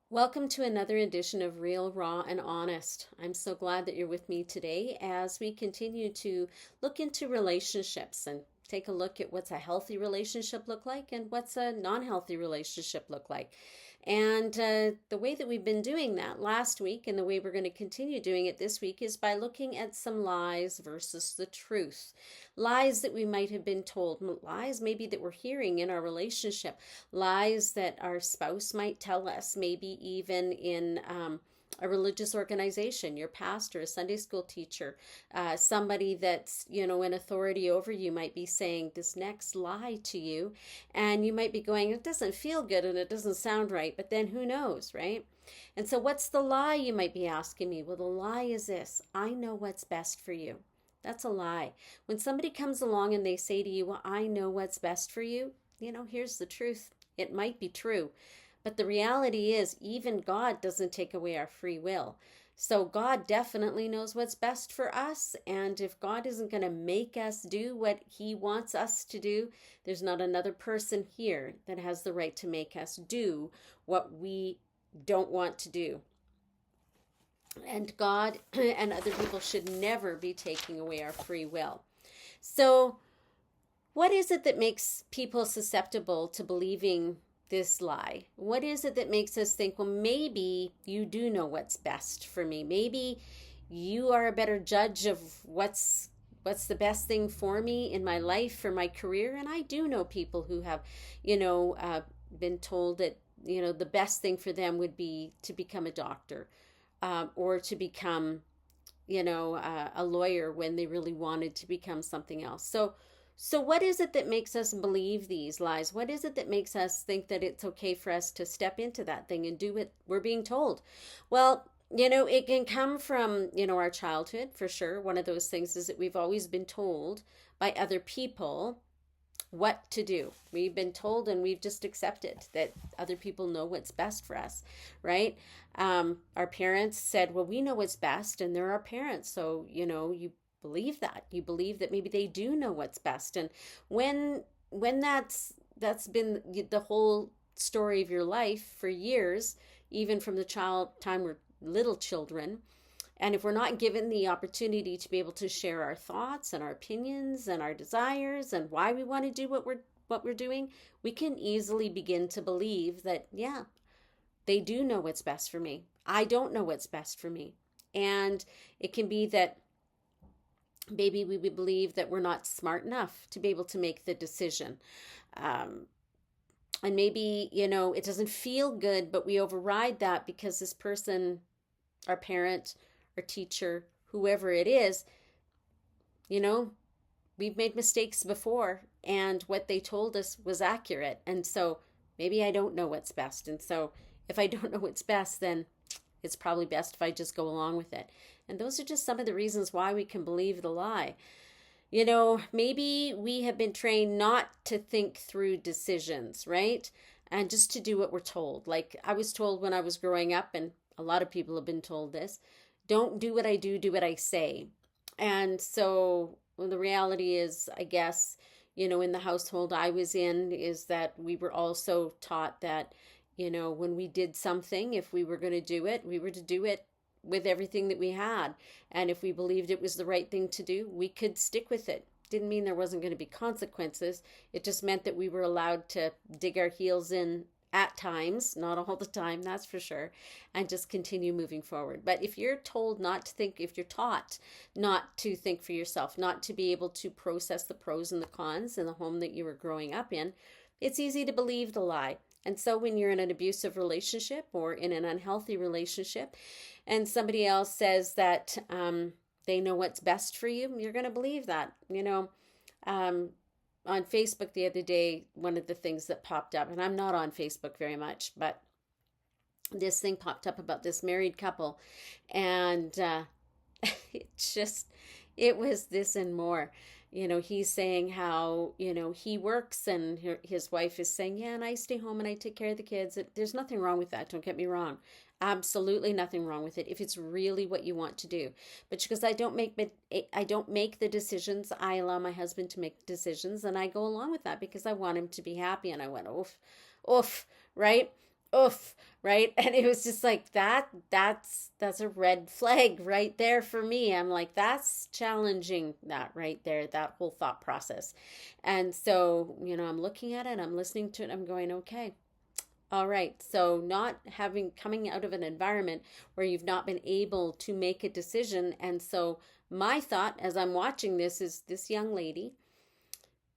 Welcome to another edition of Real, Raw, and Honest. I'm so glad that you're with me today as we continue to look into relationships and take a look at what's a healthy relationship look like and what's a non-healthy relationship look like. And the way that we've been doing that last week and the way we're going to continue doing it this week is by looking at some lies versus the truth. Lies that we might have been told, lies maybe that we're hearing in our relationship, lies that our spouse might tell us, maybe even in a religious organization, your pastor, a Sunday school teacher, somebody that's, in authority over you might be saying this next lie to you. And you might be going, it doesn't feel good and it doesn't sound right, but then who knows, right? And so, what's the lie, you might be asking me? Well, the lie is this: I know what's best for you. That's a lie. When somebody comes along and they say to you, well, I know what's best for you, here's the truth. It might be true, but the reality is, even God doesn't take away our free will. So God definitely knows what's best for us. And if God isn't going to make us do what He wants us to do, there's not another person here that has the right to make us do what we don't want to do. And God and other people should never be taking away our free will. So, what is it that makes people susceptible to believing this lie? What is it that makes us think, well, maybe you do know what's best for me? Maybe you are a better judge of what's the best thing for me in my life, for my career. And I do know people who have, been told that, the best thing for them would be to become a doctor, or to become, a lawyer when they really wanted to become something else. So what is it that makes us believe these lies? What is it that makes us think that it's okay for us to step into that thing and do what we're being told? Well, it can come from, our childhood for sure. One of those things is that we've always been told by other people what to do. We've been told and we've just accepted that other people know what's best for us, right? Our parents said, well, we know what's best, and they're our parents. So, you believe that. You believe that maybe they do know what's best. And when that's been the whole story of your life for years, even from the time we're little children, and if we're not given the opportunity to be able to share our thoughts and our opinions and our desires and why we want to do what we're doing, we can easily begin to believe that, yeah, they do know what's best for me. I don't know what's best for me. And it can be that maybe we believe that we're not smart enough to be able to make the decision. Um, and maybe, it doesn't feel good, but we override that because this person, our parent, our teacher, whoever it is, you know, we've made mistakes before and what they told us was accurate. And so maybe I don't know what's best. And so if I don't know what's best, then it's probably best if I just go along with it. And those are just some of the reasons why we can believe the lie. Maybe we have been trained not to think through decisions, right? And just to do what we're told. Like I was told when I was growing up, and a lot of people have been told this: don't do what I do what I say. And so, well, the reality is, I guess, in the household I was in, is that we were also taught that, when we did something, if we were going to do it, we were to do it with everything that we had. And if we believed it was the right thing to do, we could stick with it. Didn't mean there wasn't going to be consequences. It just meant that we were allowed to dig our heels in at times, not all the time, that's for sure, and just continue moving forward. But if you're told not to think, if you're taught not to think for yourself, not to be able to process the pros and the cons in the home that you were growing up in, it's easy to believe the lie. And so when you're in an abusive relationship or in an unhealthy relationship, and somebody else says that they know what's best for you, you're going to believe that. Um, on Facebook the other day, one of the things that popped up, and I'm not on Facebook very much, but this thing popped up about this married couple, and it just, it was this and more. He's saying how, he works, and his wife is saying, yeah, and I stay home and I take care of the kids. There's nothing wrong with that. Don't get me wrong. Absolutely nothing wrong with it if it's really what you want to do. But because I don't make the decisions, I allow my husband to make decisions, and I go along with that because I want him to be happy. And I went, oof, oof, right? oof, right? And it was just like that's a red flag right there for me. I'm like, that's challenging, that right there, that whole thought process. And so, I'm looking at it, I'm listening to it, I'm going, okay, all right. So not having coming out of an environment where you've not been able to make a decision. And so my thought as I'm watching this is, this young lady,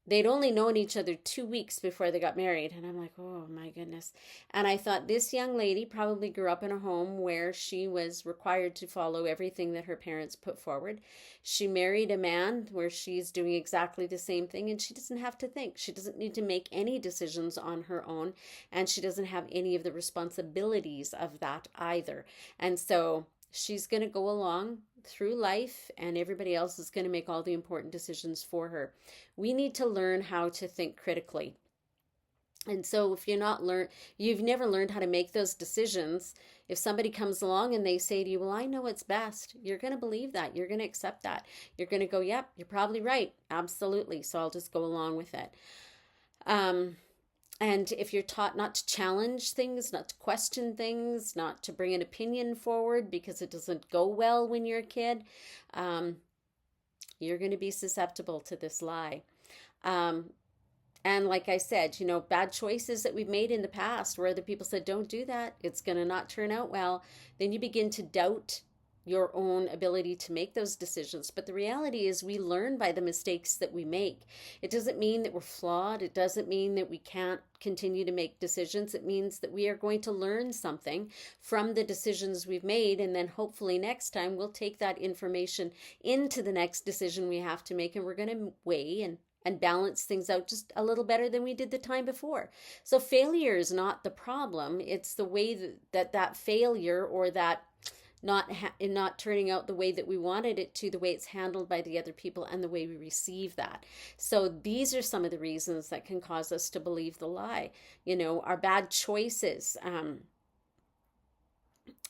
they'd only known each other 2 weeks before they got married. And I'm like, oh my goodness. And I thought, this young lady probably grew up in a home where she was required to follow everything that her parents put forward. She married a man where she's doing exactly the same thing, and she doesn't have to think. She doesn't need to make any decisions on her own, and she doesn't have any of the responsibilities of that either. And so she's going to go along through life, and everybody else is going to make all the important decisions for her. We need to learn how to think critically. And so if you've never learned how to make those decisions, if somebody comes along and they say to you, well, I know what's best, you're going to believe that. You're going to accept that. You're going to go, yep, you're probably right. Absolutely. So I'll just go along with it. And if you're taught not to challenge things, not to question things, not to bring an opinion forward because it doesn't go well when you're a kid, you're going to be susceptible to this lie. And like I said, bad choices that we've made in the past where other people said, don't do that, it's going to not turn out well, then you begin to doubt your own ability to make those decisions. But the reality is we learn by the mistakes that we make. It doesn't mean that we're flawed. It doesn't mean that we can't continue to make decisions. It means that we are going to learn something from the decisions we've made. And then hopefully next time we'll take that information into the next decision we have to make. And we're going to weigh and balance things out just a little better than we did the time before. So failure is not the problem. It's the way that failure, or that not turning out the way that we wanted it to, the way it's handled by the other people, and the way we receive that. So these are some of the reasons that can cause us to believe the lie. Our bad choices. And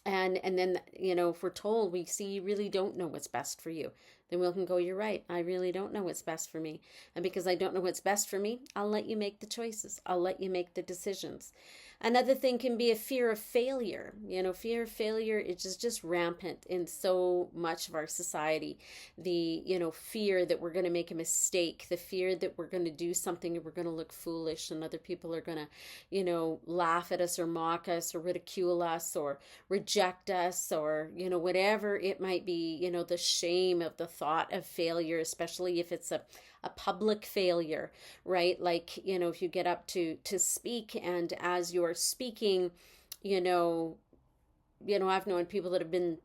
then, if we're told, we see you really don't know what's best for you, then we can go, you're right, I really don't know what's best for me. And because I don't know what's best for me, I'll let you make the choices. I'll let you make the decisions. Another thing can be a fear of failure. Fear of failure is just rampant in so much of our society. The, fear that we're going to make a mistake, the fear that we're going to do something and we're going to look foolish and other people are going to, laugh at us or mock us or ridicule us or reject us, or, whatever it might be, the shame of the thought of failure, especially if it's a public failure, right? Like, if you get up to speak, and as you're speaking, I've known people that have been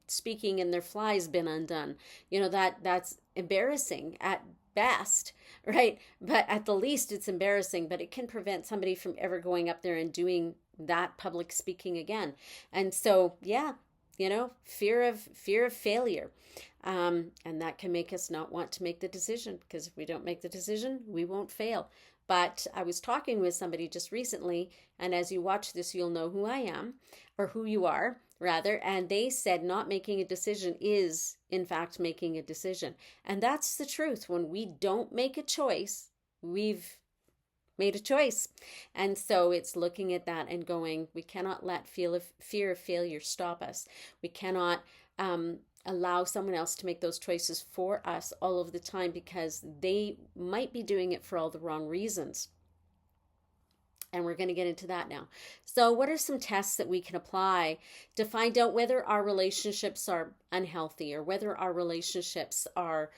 speaking and their fly's been undone. That's embarrassing at best, right? But at the least it's embarrassing, but it can prevent somebody from ever going up there and doing that public speaking again. And so, yeah, fear of failure. And that can make us not want to make the decision, because if we don't make the decision, we won't fail. But I was talking with somebody just recently, and as you watch this, you'll know who I am, or who you are, rather. And they said not making a decision is, in fact, making a decision. And that's the truth. When we don't make a choice, we've made a choice. And so it's looking at that and going, we cannot let fear of failure stop us. We cannot allow someone else to make those choices for us all of the time, because they might be doing it for all the wrong reasons. And we're going to get into that now. So what are some tests that we can apply to find out whether our relationships are unhealthy, or whether our relationships are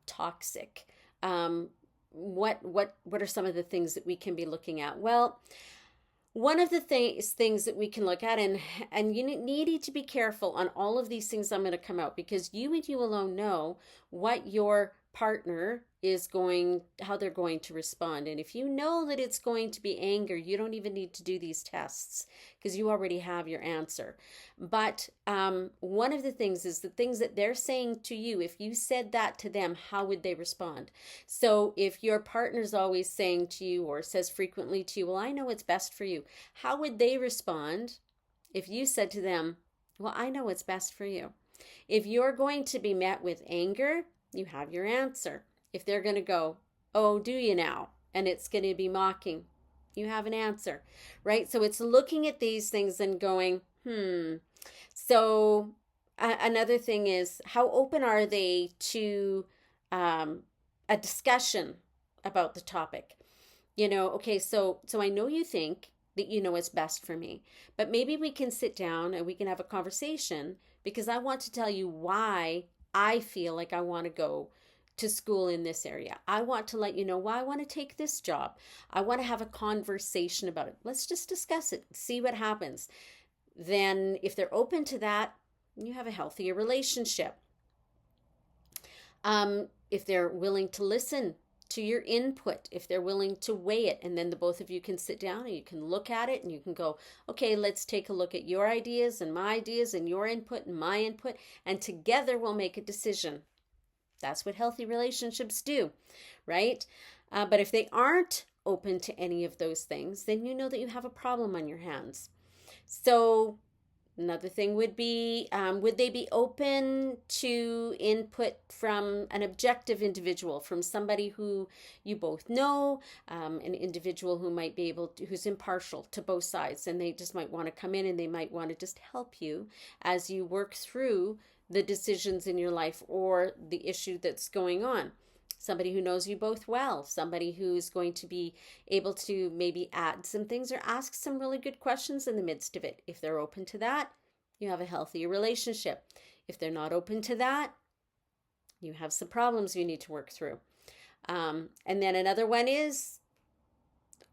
toxic? What are some of the things that we can be looking at? Well, one of the things that we can look at, and you need to be careful on all of these things I'm going to come out, because you and you alone know what your partner how they're going to respond. And if you know that it's going to be anger, you don't even need to do these tests, because you already have your answer. But one of the things is the things that they're saying to you. If you said that to them, how would they respond? So if your partner's always saying to you, or says frequently to you, well, I know what's best for you, how would they respond if you said to them, well, I know what's best for you? If you're going to be met with anger, you have your answer. If they're going to go, oh, do you now? And it's going to be mocking, You have an answer, right? So it's looking at these things and going, So another thing is, how open are they to um, a discussion about the topic? Okay, so I know you think that you know what's best for me, but maybe we can sit down and we can have a conversation, because I want to tell you why I feel like I want to go to school in this area. I want to let you know why I want to take this job. I want to have a conversation about it. Let's just discuss it, see what happens. Then if they're open to that, you have a healthier relationship. If they're willing to listen to your input, if they're willing to weigh it, and then the both of you can sit down and you can look at it and you can go, okay, let's take a look at your ideas and my ideas and your input and my input, and together we'll make a decision. That's what healthy relationships do, right? But if they aren't open to any of those things, then you know that you have a problem on your hands. So another thing would be, would they be open to input from an objective individual, from somebody who you both know, an individual who might be able to, who's impartial to both sides, and they just might want to come in and they might want to just help you as you work through the decisions in your life or the issue that's going on. Somebody who knows you both well, somebody who's going to be able to maybe add some things or ask some really good questions in the midst of it. If they're open to that, you have a healthier relationship. If they're not open to that, you have some problems you need to work through. And then another one is,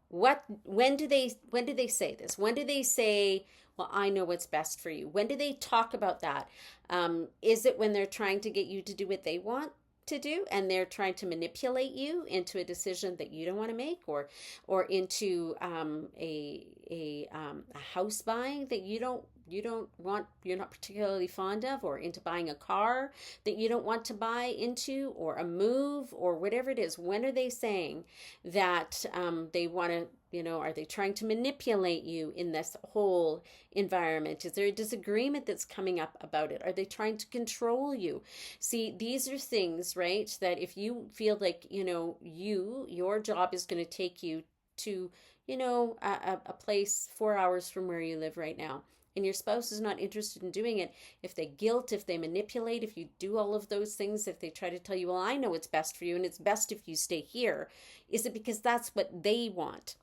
when do they say this? When do they say, well, I know what's best for you? When do they talk about that? Is it when they're trying to get you to do what they want to do, and they're trying to manipulate you into a decision that you don't want to make, or into a house buying that you don't want, you're not particularly fond of, or into buying a car that you don't want to buy into, or a move, or whatever it is? When are they saying that they want to, are they trying to manipulate you in this whole environment? Is there a disagreement that's coming up about it? Are they trying to control you? See, these are things, right, that if you feel like, your job is going to take you to, a place 4 hours from where you live right now, and your spouse is not interested in doing it, if they guilt, if they manipulate, if you do all of those things, if they try to tell you, well, I know it's best for you and it's best if you stay here, is it because that's what they want?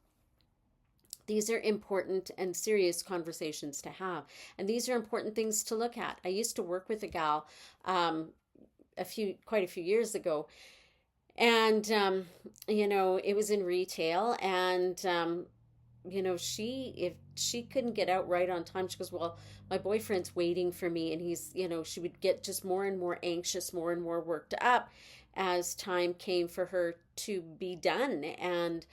These are important and serious conversations to have. And these are important things to look at. I used to work with a gal quite a few years ago. And, it was in retail. And, if she couldn't get out right on time, she goes, well, my boyfriend's waiting for me. And he's, she would get just more and more anxious, more and more worked up as time came for her to be done. And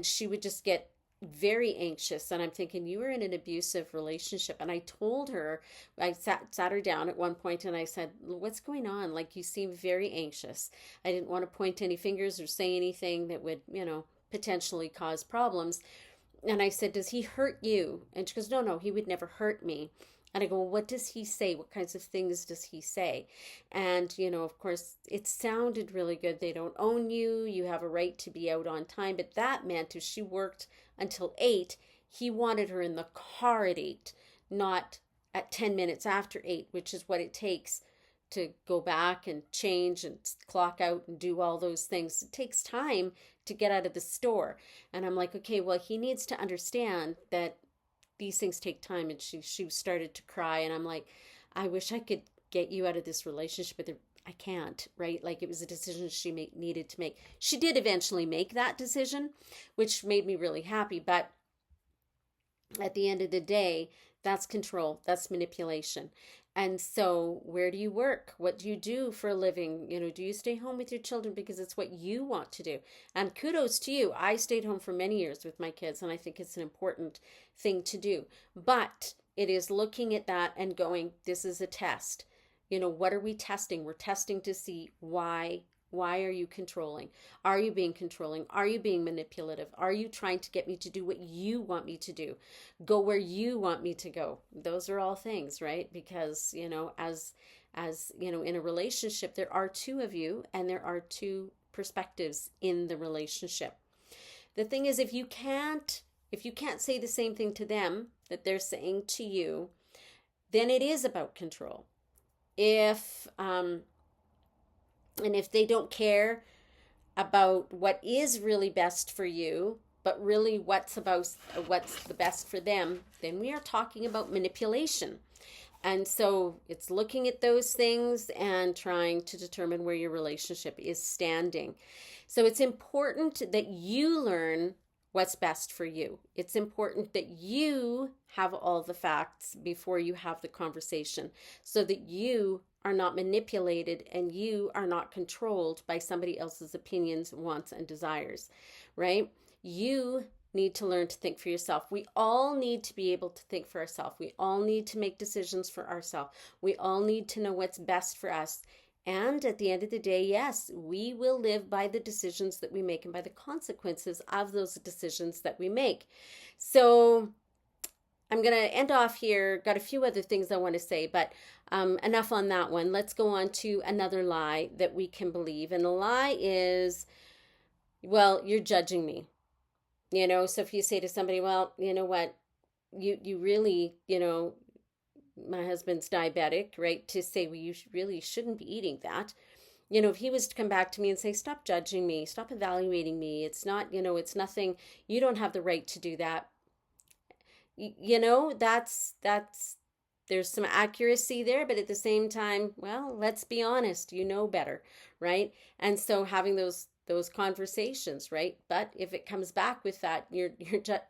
she would just get very anxious. And I'm thinking, you were in an abusive relationship. And I told her, I sat her down at one point and I said, what's going on? Like, you seem very anxious. I didn't want to point any fingers or say anything that would, potentially cause problems. And I said, does he hurt you? And she goes, no, he would never hurt me. And I go, well, what does he say? What kinds of things does he say? And, of course, it sounded really good. They don't own you. You have a right to be out on time. But that meant if she worked until 8, he wanted her in the car at 8, not at 10 minutes after 8, which is what it takes to go back and change and clock out and do all those things. It takes time to get out of the store. And I'm like, okay, well, he needs to understand that these things take time. And she started to cry. And I'm like, I wish I could get you out of this relationship, but I can't, right? Like, it was a decision she needed to make. She did eventually make that decision, which made me really happy. But at the end of the day, that's control, that's manipulation. And so, where do you work? What do you do for a living? Do you stay home with your children because it's what you want to do? And kudos to you. I stayed home for many years with my kids, and I think it's an important thing to do. But it is looking at that and going, this is a test. What are we testing? We're testing to see why. Why are you controlling? Are you being controlling? Are you being manipulative? Are you trying to get me to do what you want me to do? Go where you want me to go? Those are all things, right? Because, as in a relationship, there are two of you and there are two perspectives in the relationship. The thing is, if you can't say the same thing to them that they're saying to you, then it is about control. If and if they don't care about what is really best for you, but really what's the best for them, then we are talking about manipulation. And so it's looking at those things and trying to determine where your relationship is standing. So it's important that you learn what's best for you. It's important that you have all the facts before you have the conversation so that you are not manipulated and you are not controlled by somebody else's opinions, wants, and desires, right? You need to learn to think for yourself. We all need to be able to think for ourselves. We all need to make decisions for ourselves. We all need to know what's best for us. And at the end of the day, yes, we will live by the decisions that we make and by the consequences of those decisions that we make. So I'm going to end off here. Got a few other things I want to say, but enough on that one. Let's go on to another lie that we can believe. And the lie is, well, you're judging me. So if you say to somebody, well, you know what, you really, my husband's diabetic, right? To say, well, you really shouldn't be eating that. If he was to come back to me and say, stop judging me, stop evaluating me. It's not, it's nothing. You don't have the right to do that. That's, there's some accuracy there, but at the same time, well, let's be honest, better, right? And so having those conversations, right? But if it comes back with that,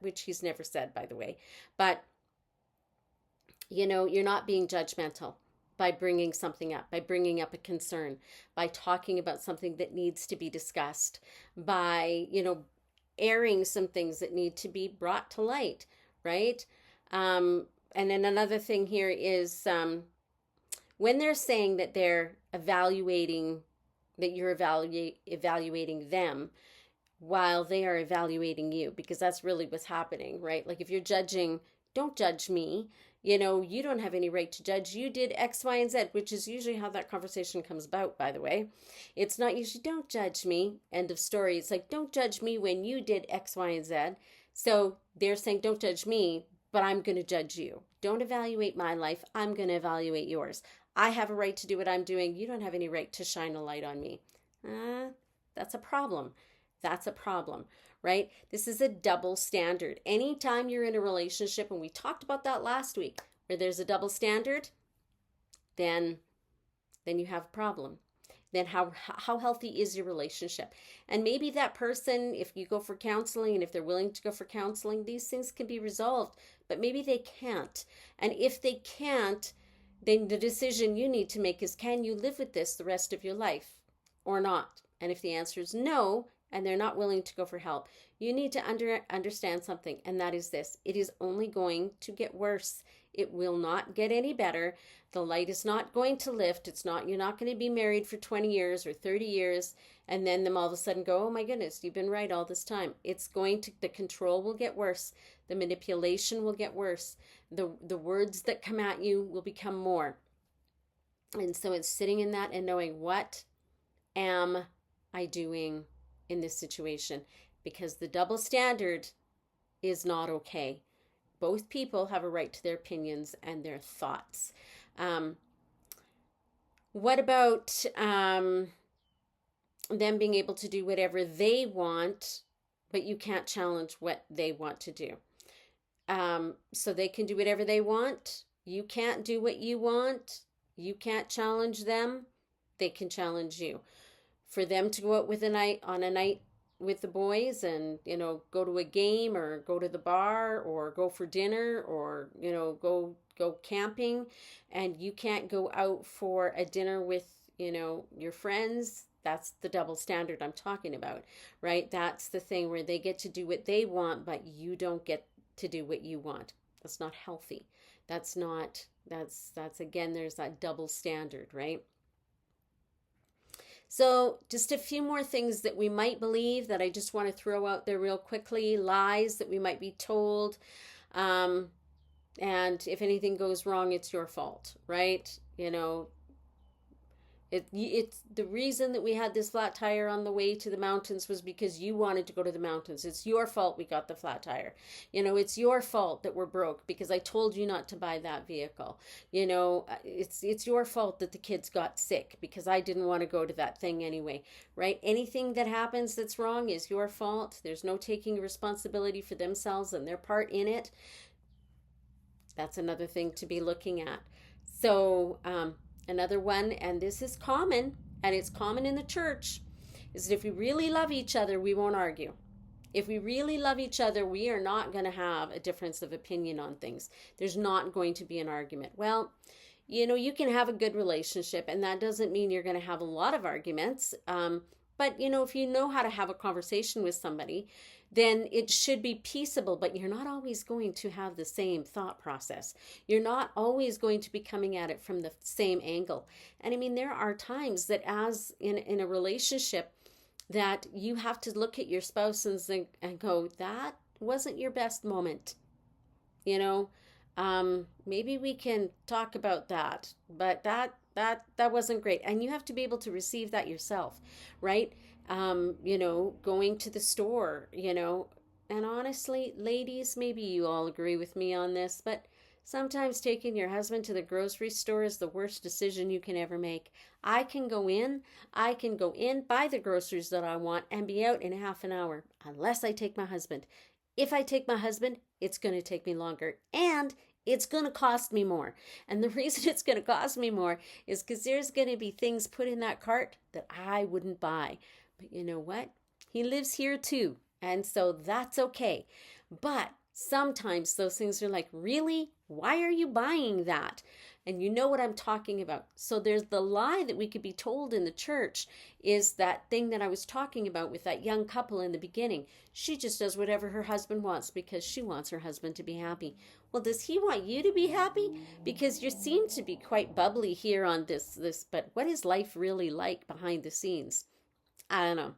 which he's never said, by the way, but you're not being judgmental by bringing something up, by bringing up a concern, by talking about something that needs to be discussed, by, airing some things that need to be brought to light, right? And then another thing here is when they're saying that they're evaluating, that you're evaluating them while they are evaluating you, because that's really what's happening, right? Like if you're judging, don't judge me. You don't have any right to judge. You did X, Y, and Z, which is usually how that conversation comes about, by the way. It's not usually, don't judge me, end of story. It's like, don't judge me when you did X, Y, and Z. So they're saying, don't judge me, but I'm going to judge you. Don't evaluate my life. I'm going to evaluate yours. I have a right to do what I'm doing. You don't have any right to shine a light on me. That's a problem. That's a problem, right? This is a double standard. Anytime you're in a relationship, and we talked about that last week, where there's a double standard, then you have a problem. Then how healthy is your relationship? And maybe that person, if you go for counseling and if they're willing to go for counseling, these things can be resolved, but maybe they can't. And if they can't, then the decision you need to make is, can you live with this the rest of your life or not? And if the answer is no, and they're not willing to go for help, you need to understand something, and that is this. It is only going to get worse. It will not get any better. The light is not going to lift. You're not going to be married for 20 years or 30 years, and then them all of a sudden go, oh my goodness, you've been right all this time. The control will get worse. The manipulation will get worse. The words that come at you will become more. And so it's sitting in that and knowing, what am I doing in this situation? Because the double standard is not okay. Both people have a right to their opinions and their thoughts. What about them being able to do whatever they want, but you can't challenge what they want to do? So they can do whatever they want. You can't do what you want. You can't challenge them. They can challenge you. For them to go out on a night with the boys and, go to a game or go to the bar or go for dinner or, go camping, and you can't go out for a dinner with, your friends, that's the double standard I'm talking about, right? That's the thing where they get to do what they want, but you don't get to do what you want. That's not healthy. That's again, there's that double standard, right? So just a few more things that we might believe that I just want to throw out there real quickly. Lies that we might be told. And if anything goes wrong, it's your fault, right? It's the reason that we had this flat tire on the way to the mountains was because you wanted to go to the mountains. It's your fault we got the flat tire. It's your fault that we're broke because I told you not to buy that vehicle. It's your fault that the kids got sick because I didn't want to go to that thing anyway, right? Anything that happens that's wrong is your fault. There's no taking responsibility for themselves and their part in it. That's another thing to be looking at. So, another one, and this is common, and it's common in the church, is that if we really love each other, we won't argue. If we really love each other, we are not going to have a difference of opinion on things. There's not going to be an argument. Well, you can have a good relationship, and that doesn't mean you're going to have a lot of arguments. But, if you know how to have a conversation with somebody, then it should be peaceable, but you're not always going to have the same thought process. You're not always going to be coming at it from the same angle. And I mean, there are times that as in a relationship that you have to look at your spouse and go, that wasn't your best moment. Maybe we can talk about that, but that wasn't great. And you have to be able to receive that yourself, right? Going to the store, and honestly, ladies, maybe you all agree with me on this, but sometimes taking your husband to the grocery store is the worst decision you can ever make. I can go in, buy the groceries that I want, and be out in half an hour, unless I take my husband. If I take my husband, it's going to take me longer, and it's going to cost me more. And the reason it's going to cost me more is because there's going to be things put in that cart that I wouldn't buy. But you know what? He lives here too. And so that's okay. But sometimes those things are like, really? Why are you buying that? And you know what I'm talking about. So there's the lie that we could be told in the church is that thing that I was talking about with that young couple in the beginning. She just does whatever her husband wants because she wants her husband to be happy. Well, does he want you to be happy? Because you seem to be quite bubbly here on this, but what is life really like behind the scenes? I don't know.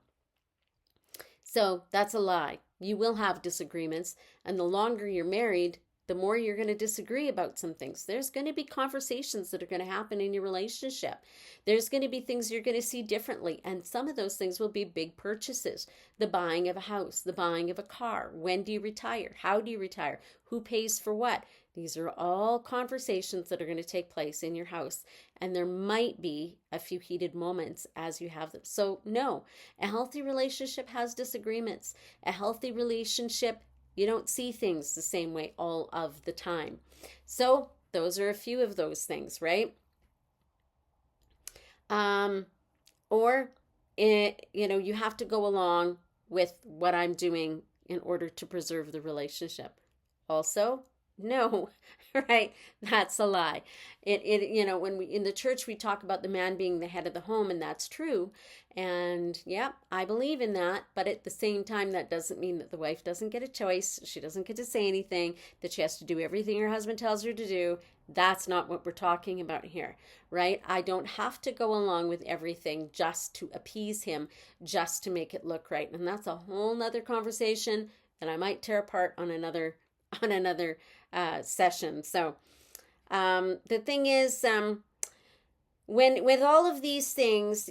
So that's a lie. You will have disagreements, and the longer you're married, the more you're going to disagree about some things. There's going to be conversations that are going to happen in your relationship. There's going to be things you're going to see differently, and some of those things will be big purchases. The buying of a house, the buying of a car. When do you retire? How do you retire? Who pays for what? These are all conversations that are going to take place in your house, and there might be a few heated moments as you have them. So no, a healthy relationship has disagreements. A healthy relationship, you don't see things the same way all of the time. So those are a few of those things, right? You have to go along with what I'm doing in order to preserve the relationship. Also, no, right? That's a lie. When we in the church we talk about the man being the head of the home, and that's true. And yeah, I believe in that. But at the same time, that doesn't mean that the wife doesn't get a choice. She doesn't get to say anything, that she has to do everything her husband tells her to do. That's not what we're talking about here, right? I don't have to go along with everything just to appease him, just to make it look right. And that's a whole nother conversation that I might tear apart on another session. So the thing is, when with all of these things,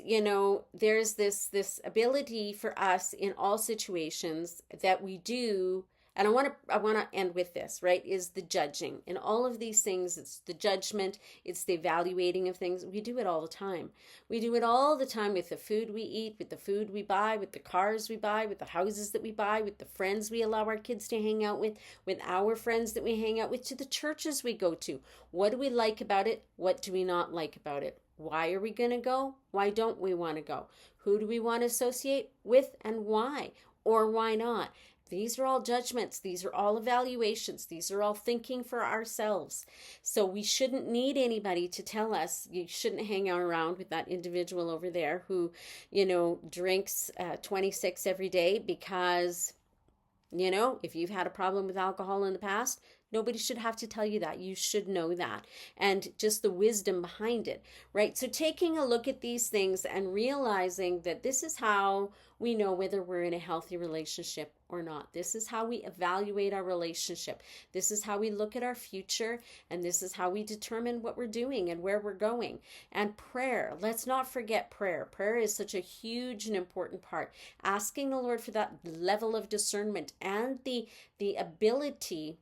there's this ability for us in all situations that we do. And I want to end with this, right? Is the judging. In all of these things, it's the judgment, it's the evaluating of things. We do it all the time. We do it all the time with the food we eat, with the food we buy, with the cars we buy, with the houses that we buy, with the friends we allow our kids to hang out with our friends that we hang out with, to the churches we go to. What do we like about it? What do we not like about it? Why are we going to go? Why don't we want to go? Who do we want to associate with and why? Or why not? These are all judgments. These are all evaluations. These are all thinking for ourselves. So we shouldn't need anybody to tell us. You shouldn't hang around with that individual over there who, drinks 26 every day because, if you've had a problem with alcohol in the past, Nobody should have to tell you that. You should know that. And just the wisdom behind it, right? So taking a look at these things and realizing that this is how we know whether we're in a healthy relationship or not. This is how we evaluate our relationship. This is how we look at our future, and this is how we determine what we're doing and where we're going. And prayer, let's not forget prayer. Prayer is such a huge and important part. Asking the Lord for that level of discernment and the ability,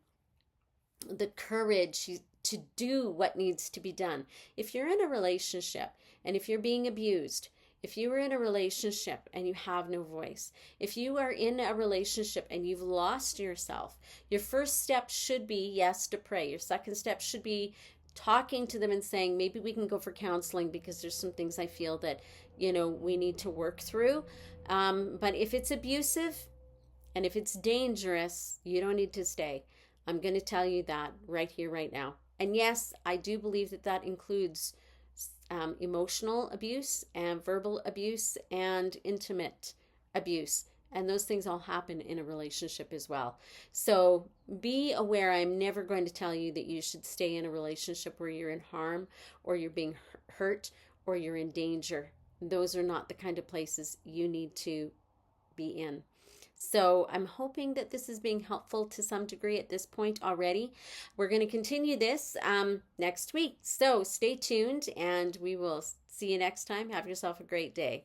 the courage to do what needs to be done. If you're in a relationship and if you're being abused, if you are in a relationship and you have no voice, if you are in a relationship and you've lost yourself, your first step should be, yes, to pray. Your second step should be talking to them and saying, maybe we can go for counseling because there's some things I feel that, we need to work through. But if it's abusive and if it's dangerous, you don't need to stay. I'm going to tell you that right here, right now. And yes, I do believe that includes emotional abuse and verbal abuse and intimate abuse. And those things all happen in a relationship as well. So be aware. I'm never going to tell you that you should stay in a relationship where you're in harm or you're being hurt or you're in danger. Those are not the kind of places you need to be in. So I'm hoping that this is being helpful to some degree at this point already. We're going to continue this next week. So stay tuned and we will see you next time. Have yourself a great day.